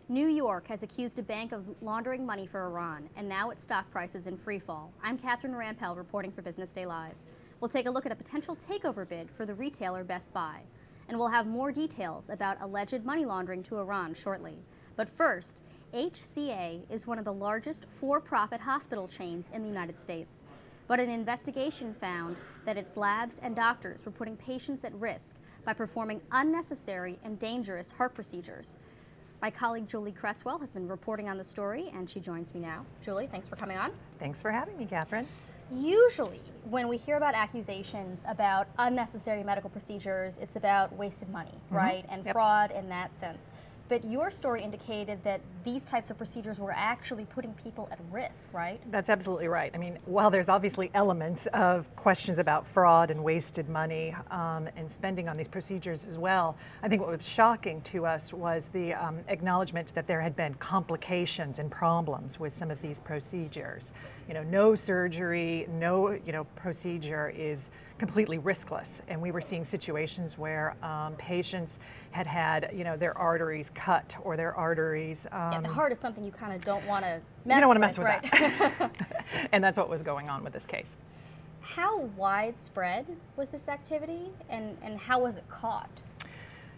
New York has accused a bank of laundering money for Iran, and now its stock price is in free fall. I'm Catherine Rampell reporting for Business Day Live. We'll take a look at a potential takeover bid for the retailer Best Buy, and we'll have more details about alleged money laundering to Iran shortly. But first, HCA is one of the largest for-profit hospital chains in the United States. But an investigation found that its labs and doctors were putting patients at risk by performing unnecessary and dangerous heart procedures. My colleague Julie Cresswell has been reporting on the story, and she joins me now. Julie, thanks for coming on. Thanks for having me, Catherine. Usually, when we hear about accusations about unnecessary medical procedures, it's about wasted money, right? And fraud in that sense. But your story indicated that these types of procedures were actually putting people at risk, right? That's absolutely right. I mean, while there's obviously elements of questions about fraud and wasted money and spending on these procedures as well, I think what was shocking to us was the acknowledgement that there had been complications and problems with some of these procedures. You know, no surgery, no procedure is completely riskless, and we were seeing situations where patients had their arteries cut or their arteries. Yeah, the heart is something you kind of don't want to mess with. You don't want to mess with right? that. And that's what was going on with this case. How widespread was this activity, and how was it caught?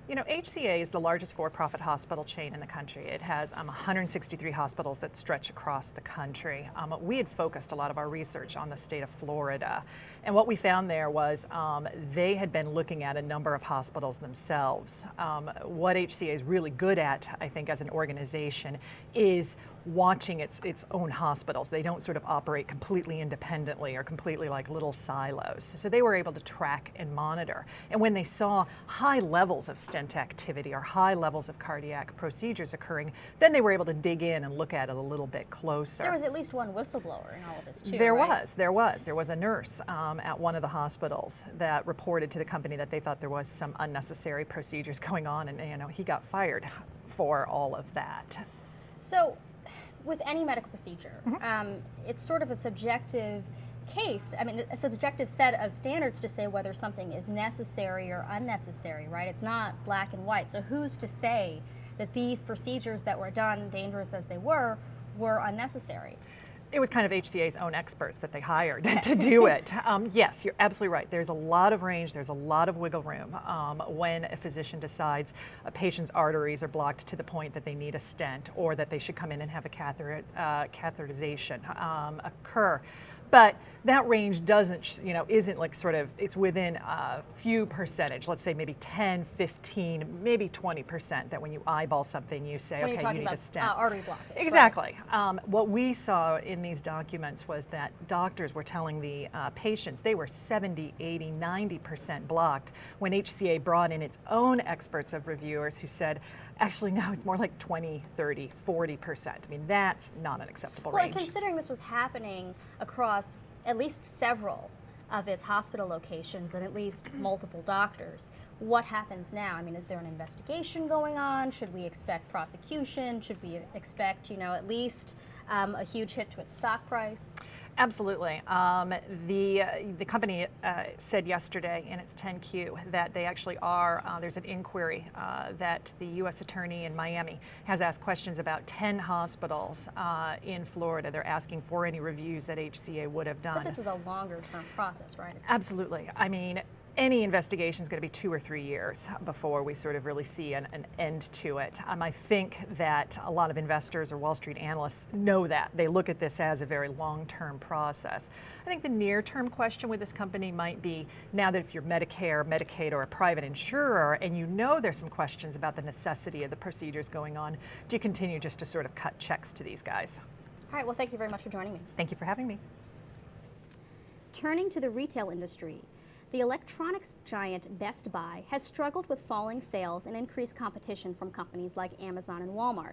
You know, HCA is the largest for-profit hospital chain in the country. It has 163 hospitals that stretch across the country. We had focused a lot of our research on the state of Florida. And what we found there was they had been looking at a number of hospitals themselves. What HCA is really good at, I think, as an organization is watching its own hospitals. They don't sort of operate completely independently or completely like little silos. So they were able to track and monitor. And when they saw high levels of stent activity or high levels of cardiac procedures occurring, then they were able to dig in and look at it a little bit closer. There was at least one whistleblower in all of this too, There right? was a nurse at one of the hospitals that reported to the company that they thought there was some unnecessary procedures going on, and he got fired for all of that. So, with any medical procedure, it's sort of a subjective case, a subjective set of standards to say whether something is necessary or unnecessary, right? It's not black and white. So who's to say that these procedures that were done, dangerous as they were unnecessary? It was kind of HCA's own experts that they hired to do it. Yes, you're absolutely right. There's a lot of range, there's a lot of wiggle room when a physician decides a patient's arteries are blocked to the point that they need a stent or that they should come in and have a catheterization occur. But that range isn't like it's within a few percentage, let's say maybe 10, 15, maybe 20%, that when you eyeball something you say, okay, you need a stent. Artery blockage. Exactly. Right. What we saw in these documents was that doctors were telling the patients they were 70, 80, 90% blocked when HCA brought in its own experts of reviewers who said, actually, no, it's more like 20, 30, 40%. I mean, that's not an acceptable range. Well, considering this was happening across at least several of its hospital locations and at least multiple doctors, what happens now? I mean, is there an investigation going on? Should we expect prosecution? Should we expect, at least a huge hit to its stock price? Absolutely. The company said yesterday in its 10Q that they actually there's an inquiry that the U.S. Attorney in Miami has asked questions about 10 hospitals in Florida. They're asking for any reviews that HCA would have done. But this is a longer term process, right? Absolutely. I mean, any investigation is going to be 2 or 3 years before we sort of really see an end to it. I think that a lot of investors or Wall Street analysts know that. They look at this as a very long-term process. I think the near-term question with this company might be, now that if you're Medicare, Medicaid, or a private insurer, and there's some questions about the necessity of the procedures going on, do you continue just to sort of cut checks to these guys? All right, well, thank you very much for joining me. Thank you for having me. Turning to the retail industry, the electronics giant Best Buy has struggled with falling sales and increased competition from companies like Amazon and Walmart.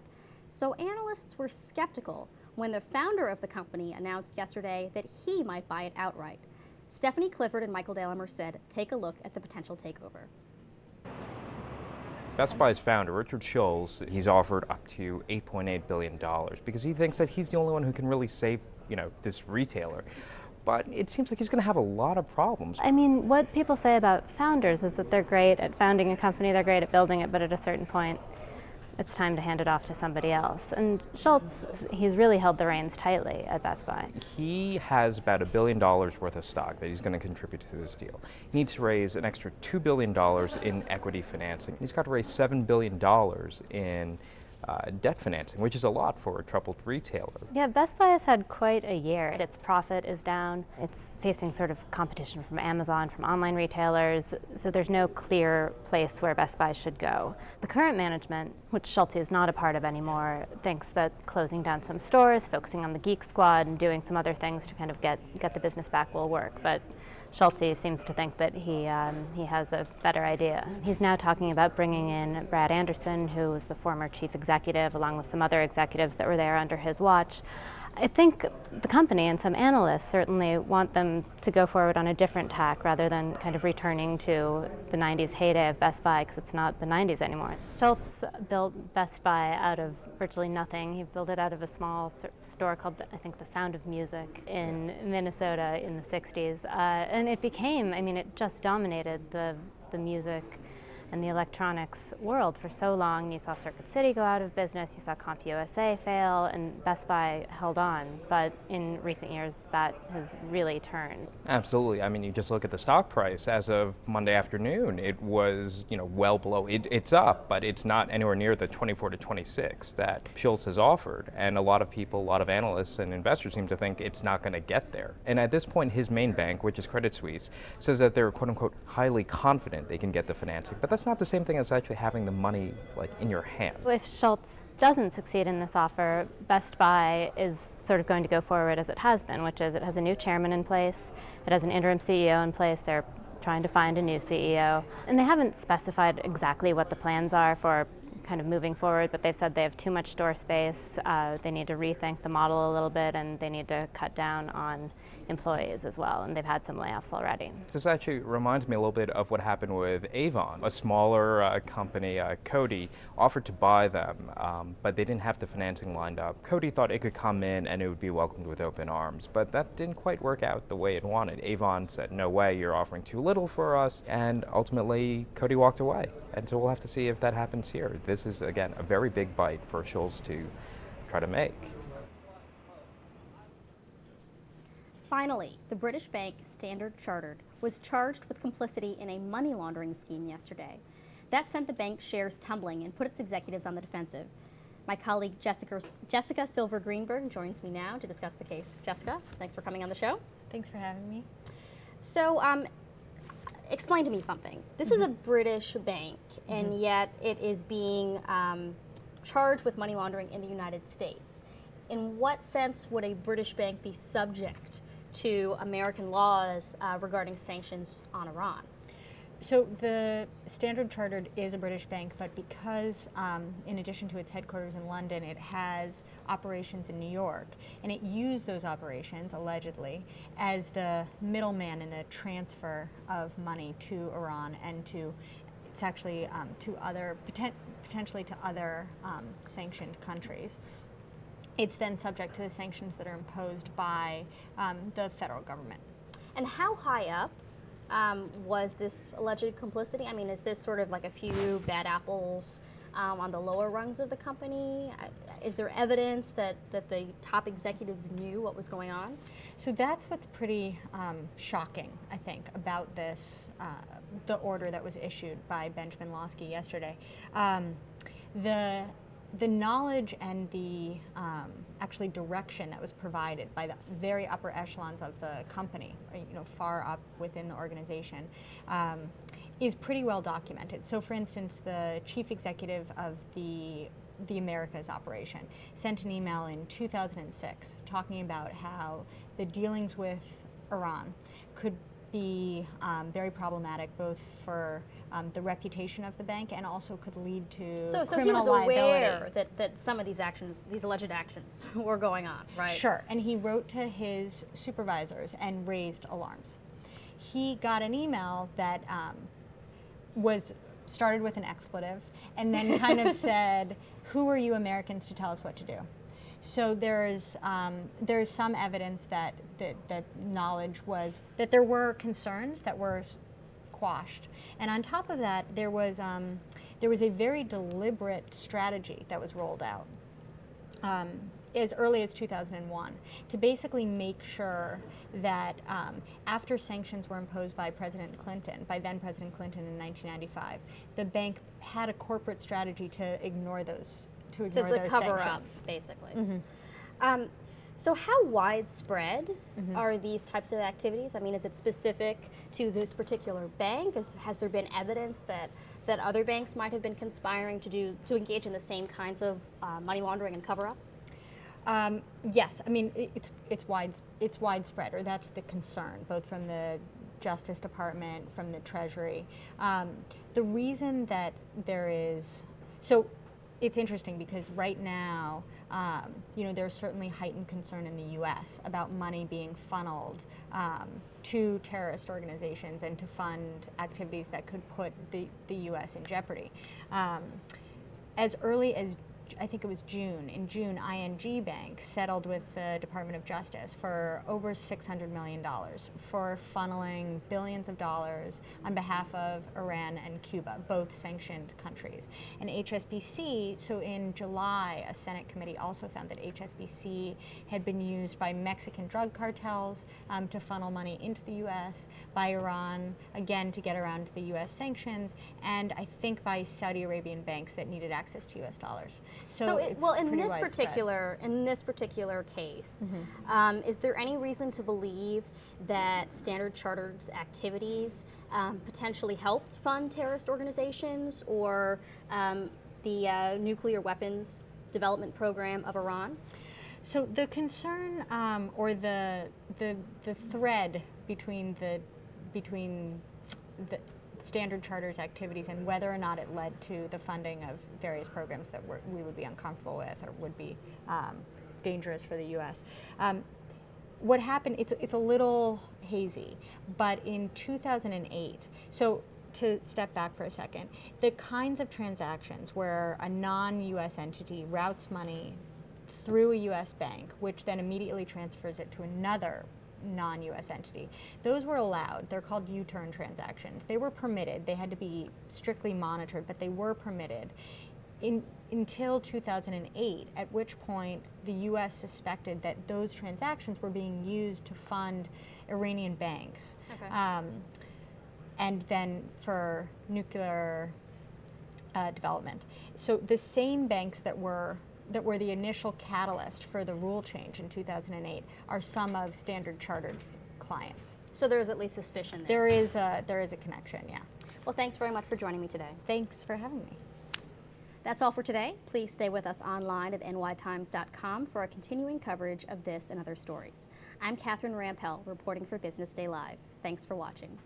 So analysts were skeptical when the founder of the company announced yesterday that he might buy it outright. Stephanie Clifford and Michael Delamer said, take a look at the potential takeover. Best Buy's founder, Richard Schulze, he's offered up to $8.8 billion because he thinks that he's the only one who can really save, this retailer. but it seems like he's going to have a lot of problems. I mean, what people say about founders is that they're great at founding a company, they're great at building it, but at a certain point, it's time to hand it off to somebody else. And Schultz, he's really held the reins tightly at Best Buy. He has about $1 billion worth of stock that he's going to contribute to this deal. He needs to raise an extra $2 billion in equity financing. He's got to raise $7 billion in debt financing, which is a lot for a troubled retailer. Yeah, Best Buy has had quite a year. Its profit is down. It's facing sort of competition from Amazon, from online retailers, so there's no clear place where Best Buy should go. The current management, which Schulte is not a part of anymore, thinks that closing down some stores, focusing on the Geek Squad, and doing some other things to kind of get the business back will work. But Schulte seems to think that he has a better idea. He's now talking about bringing in Brad Anderson, who was the former chief executive, along with some other executives that were there under his watch. I think the company and some analysts certainly want them to go forward on a different tack rather than kind of returning to the 90s heyday of Best Buy, because it's not the 90s anymore. Schultz built Best Buy out of virtually nothing. He built it out of a small store called, I think, The Sound of Music in Minnesota in the 60s. And it became, I mean, it just dominated the music and the electronics world for so long. You saw Circuit City go out of business, you saw CompUSA fail, and Best Buy held on. But in recent years, that has really turned. Absolutely. I mean, you just look at the stock price as of Monday afternoon. It was, well below. It's up, but it's not anywhere near the 24 to 26 that Schultz has offered. And a lot of people, a lot of analysts and investors seem to think it's not going to get there. And at this point, his main bank, which is Credit Suisse, says that they're quote unquote highly confident they can get the financing. But that's not the same thing as actually having the money in your hand. If Schultz doesn't succeed in this offer, Best Buy is sort of going to go forward as it has been, which is it has a new chairman in place, it has an interim CEO in place, they're trying to find a new CEO, and they haven't specified exactly what the plans are for kind of moving forward, but they've said they have too much store space, they need to rethink the model a little bit, and they need to cut down on employees as well, and they've had some layoffs already. This actually reminds me a little bit of what happened with Avon, a smaller company. Coty offered to buy them, but they didn't have the financing lined up. Coty thought it could come in and it would be welcomed with open arms, but that didn't quite work out the way it wanted. Avon said, no way, you're offering too little for us, and ultimately Coty walked away. And so we'll have to see if that happens here. This is, again, a very big bite for Schultz to try to make. Finally, the British bank Standard Chartered was charged with complicity in a money laundering scheme yesterday. That sent the bank's shares tumbling and put its executives on the defensive. My colleague Jessica Silver Greenberg joins me now to discuss the case. Jessica, thanks for coming on the show. Thanks for having me. So, explain to me something. This is a British bank, and yet it is being charged with money laundering in the United States. In what sense would a British bank be subject to American laws regarding sanctions on Iran? So the Standard Chartered is a British bank, but because in addition to its headquarters in London, it has operations in New York, and it used those operations, allegedly, as the middleman in the transfer of money to Iran and to, it's actually to other, potentially to other sanctioned countries. It's then subject to the sanctions that are imposed by the federal government. And how high up was this alleged complicity? I mean, is this sort of like a few bad apples on the lower rungs of the company? Is there evidence that the top executives knew what was going on? So that's what's pretty shocking, I think, about this, the order that was issued by Benjamin Losky yesterday. The knowledge and the actually direction that was provided by the very upper echelons of the company, far up within the organization, is pretty well documented. So, for instance, the chief executive of the Americas operation sent an email in 2006 talking about how the dealings with Iran could be very problematic, both for the reputation of the bank and also could lead to criminal liability. So he was aware that some of these actions, these alleged actions, were going on, right? Sure, and he wrote to his supervisors and raised alarms. He got an email that was started with an expletive and then kind of said, who are you Americans to tell us what to do? So there's some evidence that knowledge was, that there were concerns that were quashed. And on top of that, there was a very deliberate strategy that was rolled out as early as 2001 to basically make sure that after sanctions were imposed by President Clinton, by then President Clinton in 1995, the bank had a corporate strategy to ignore those those cover sanctions. up, basically. So how widespread are these types of activities? I mean, is it specific to this particular bank? Has there been evidence that other banks might have been conspiring to engage in the same kinds of money laundering and cover-ups? Yes, I mean it's widespread, or that's the concern, both from the Justice Department, from the Treasury. The reason that there is, so it's interesting because right now, there's certainly heightened concern in the U.S. about money being funneled to terrorist organizations and to fund activities that could put the U.S. in jeopardy. As early as, I think it was June, ING Bank settled with the Department of Justice for over $600 million for funneling billions of dollars on behalf of Iran and Cuba, both sanctioned countries. And HSBC, so in July, a Senate committee also found that HSBC had been used by Mexican drug cartels to funnel money into the U.S., by Iran, again, to get around the U.S. sanctions, and I think by Saudi Arabian banks that needed access to U.S. dollars. So in this particular case, is there any reason to believe that Standard Chartered's activities potentially helped fund terrorist organizations or the nuclear weapons development program of Iran? So the concern or the thread between the Standard Charter's activities and whether or not it led to the funding of various programs that we would be uncomfortable with or would be dangerous for the U.S. What happened, it's a little hazy, but in 2008, so to step back for a second, the kinds of transactions where a non-U.S. entity routes money through a U.S. bank, which then immediately transfers it to another non-U.S. entity, those were allowed. They're called U-turn transactions. They were permitted. They had to be strictly monitored, but they were permitted until 2008, at which point the U.S. suspected that those transactions were being used to fund Iranian banks, and then for nuclear development. So the same banks that were the initial catalyst for the rule change in 2008 are some of Standard Chartered's clients. So there is at least suspicion there. There is a connection, yeah. Well, thanks very much for joining me today. Thanks for having me. That's all for today. Please stay with us online at nytimes.com for our continuing coverage of this and other stories. I'm Catherine Rampell, reporting for Business Day Live. Thanks for watching.